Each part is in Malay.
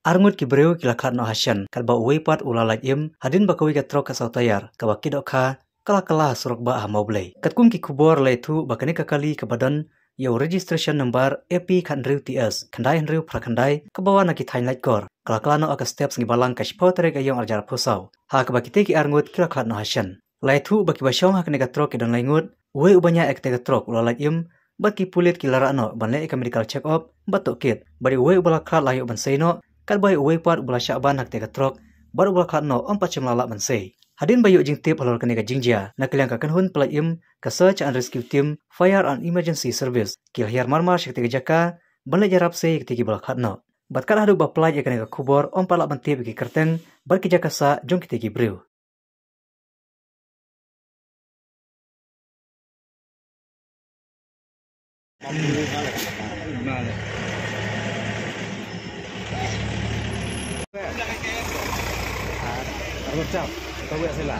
Arngut kibreu kilakhat no hasyan kalba uipat ulalaj im hadin bakawi katrok kasau tayar kabaki dokha kala surok ba moblei katkum ki kubor leitu bakani kakali kebadan yo registration number AP khandriu TS khandai hendriu prakhandai kebawa naki thainlait kor kala no aka steps ngi balang kashpo tere gayong arjar phosau ha kabaki te ki arngut kilakhat no hasyan leitu baki basyong hakni katrok kidan laingut ue ubanya ekte katrok ulalaj im baki pulit kilara no banle ek medical check up batok kit bari ue ubala khat layo banseno kalbai ue pat ubala syaban hakte katrok baru ubala khat no ompachim lala bansei hadin bayu jing tip halor kene ka jingjia nakliang ka kanhun pelaim ka search and rescue team fire and emergency service kil hiar marmar shikte ka jaka banle jarap se ikti ki bala khat no batkar hadu ba plaj ekane ka khubor ompala bantip ki kerteng bar ki jaka sa jong kiti ki brew Cap, tahu ya sila.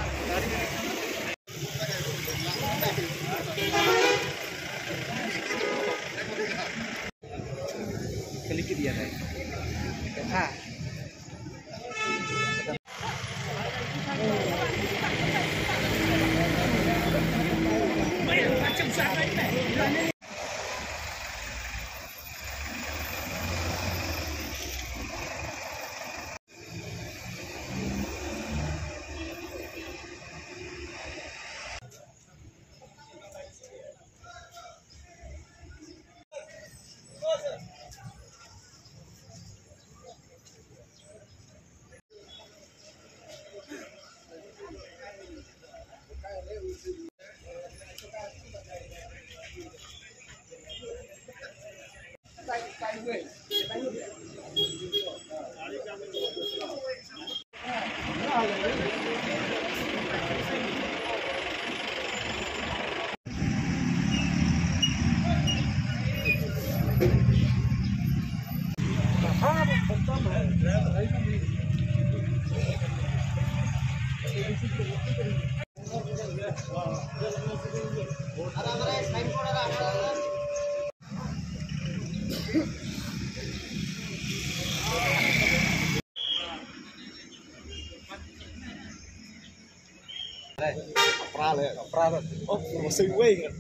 Kelikit dia teh. Ha. Macam sana ini. Kapra. Oh, masih gue ingat.